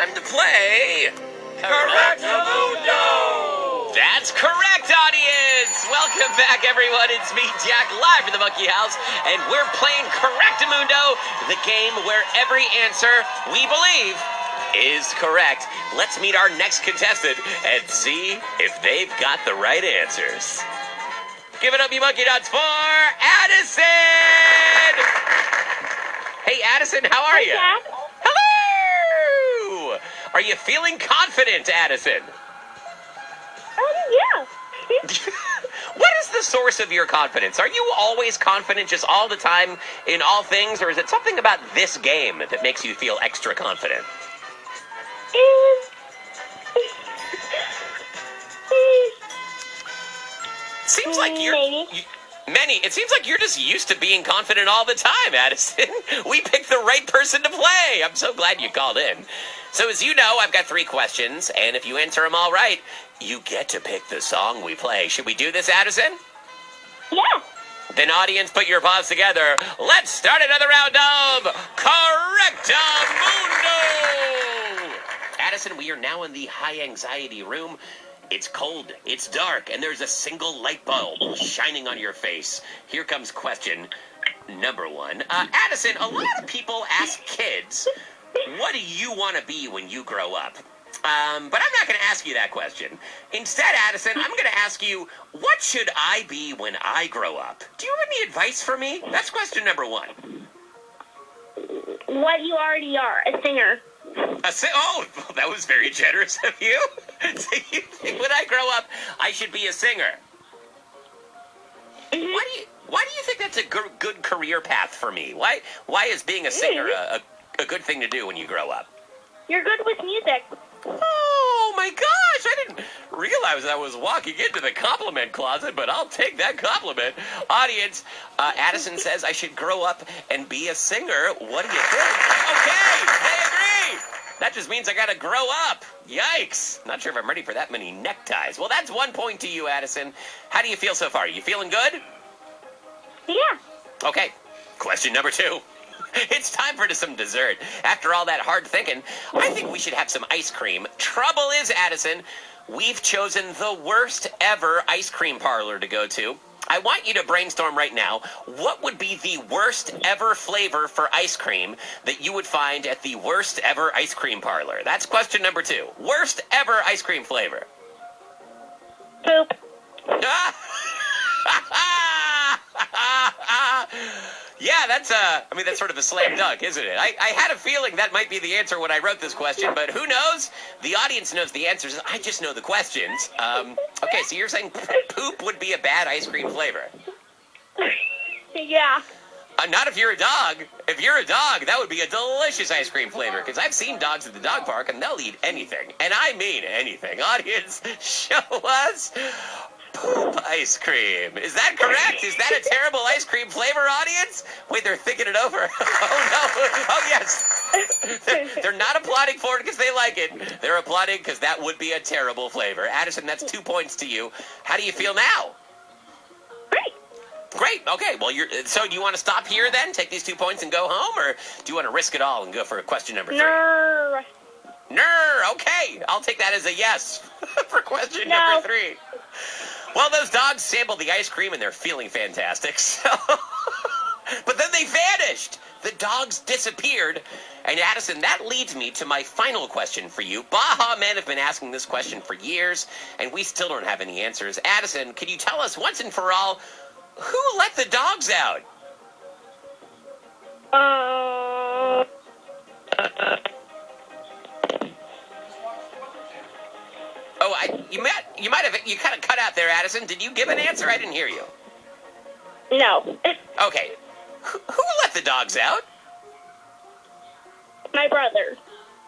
time to play Correctamundo! That's correct, audience! Welcome back, everyone. It's me, Jack, live from the Monkey House, and we're playing Correctamundo, the game where every answer we believe is correct. Let's meet our next contestant and see if they've got the right answers. Give it up, you monkey nuts, for Addison! Hey, Addison, how are you? Dad. Hello! Are you feeling confident, Addison? Yeah. What is the source of your confidence? Are you always confident just all the time in all things, or is it something about this game that makes you feel extra confident? Seems like it seems like you're just used to being confident all the time, Addison. We picked the right person to play. I'm so glad you called in. So as you know, I've got 3 questions, and if you answer them all right, you get to pick the song we play. Should we do this, Addison? Yeah. Then audience, put your paws together. Let's start another round of Correctamundo! Addison, we are now in the high anxiety room. It's cold, it's dark, and there's a single light bulb shining on your face. Here comes question number 1. Addison, a lot of people ask kids, what do you want to be when you grow up? But I'm not going to ask you that question. Instead, Addison, I'm going to ask you, what should I be when I grow up? Do you have any advice for me? That's question number 1. What you already are, a singer. Oh, that was very generous of you. So you think when I grow up, I should be a singer? Mm-hmm. Why do you think that's a good career path for me? Why is being a singer a good thing to do when you grow up? You're good with music. Oh my gosh, I didn't realize I was walking into the compliment closet, but I'll take that compliment. Audience, Addison says I should grow up and be a singer. What do you think? Okay, they agree. That just means I gotta grow up. Yikes. Not sure if I'm ready for that many neckties. Well, that's 1 point to you, Addison. How do you feel so far? You feeling good? Yeah. Okay, question number 2. It's time for some dessert. After all that hard thinking, I think we should have some ice cream. Trouble is, Addison, we've chosen the worst ever ice cream parlor to go to. I want you to brainstorm right now, what would be the worst ever flavor for ice cream that you would find at the worst ever ice cream parlor? That's question number 2. Worst ever ice cream flavor. Poop. Yeah, that's sort of a slam dunk, isn't it? I had a feeling that might be the answer when I wrote this question, but who knows? The audience knows the answers. I just know the questions. Okay, so you're saying poop would be a bad ice cream flavor? Yeah. Not if you're a dog. If you're a dog, that would be a delicious ice cream flavor, because I've seen dogs at the dog park, and they'll eat anything. And I mean anything. Audience, show us poop ice cream. Is that correct? Is that a terrible ice cream flavor, audience? Wait, they're thinking it over. Oh, no. Oh, yes. They're not applauding for it because they like it. They're applauding because that would be a terrible flavor. Addison, that's 2 points to you. How do you feel now? Great. Okay. Well, so do you want to stop here then? Take these 2 points and go home? Or do you want to risk it all and go for question number 3? Ner. Okay. I'll take that as a yes for question number 3. Well, those dogs sampled the ice cream, and they're feeling fantastic. So, but then they vanished. The dogs disappeared. And Addison, that leads me to my final question for you. Baha Men have been asking this question for years, and we still don't have any answers. Addison, can you tell us once and for all, who let the dogs out? Oh, you might have kind of cut out there, Addison. Did you give an answer? I didn't hear you. No. Okay. Who let the dogs out? My brother.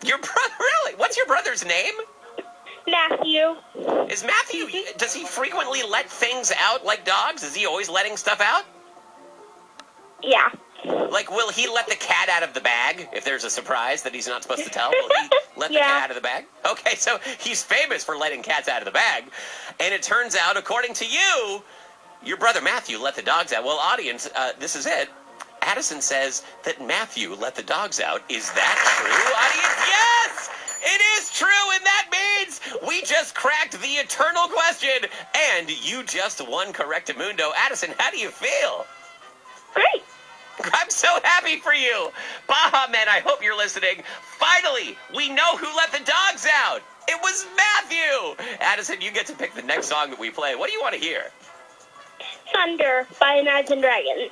Your brother? Really? What's your brother's name? Matthew. Is Matthew, does he frequently let things out like dogs? Is he always letting stuff out? Yeah. Like, will he let the cat out of the bag if there's a surprise that he's not supposed to tell? Will he let the cat out of the bag? Okay, so he's famous for letting cats out of the bag. And it turns out, according to you, your brother Matthew let the dogs out. Well, audience, this is it. Addison says that Matthew let the dogs out. Is that true, audience? Yes! just cracked the eternal question, and you just won Correctamundo. Addison, how do you feel? Great. I'm so happy for you. Baja Men, I hope you're listening. Finally, we know who let the dogs out. It was Matthew. Addison, you get to pick the next song that we play. What do you want to hear? Thunder by Imagine Dragons.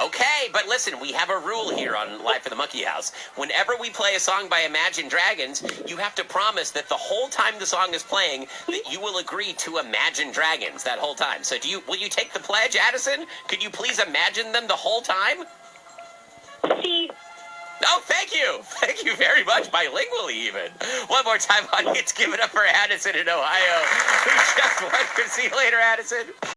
Okay, but listen, we have a rule here on Live for the Monkey House. Whenever we play a song by Imagine Dragons, you have to promise that the whole time the song is playing, that you will agree to Imagine Dragons that whole time. So will you take the pledge, Addison? Could you please imagine them the whole time? See. Oh, thank you. Thank you very much, bilingually even. One more time, audience, give it up for Addison in Ohio, who just won. See you later, Addison.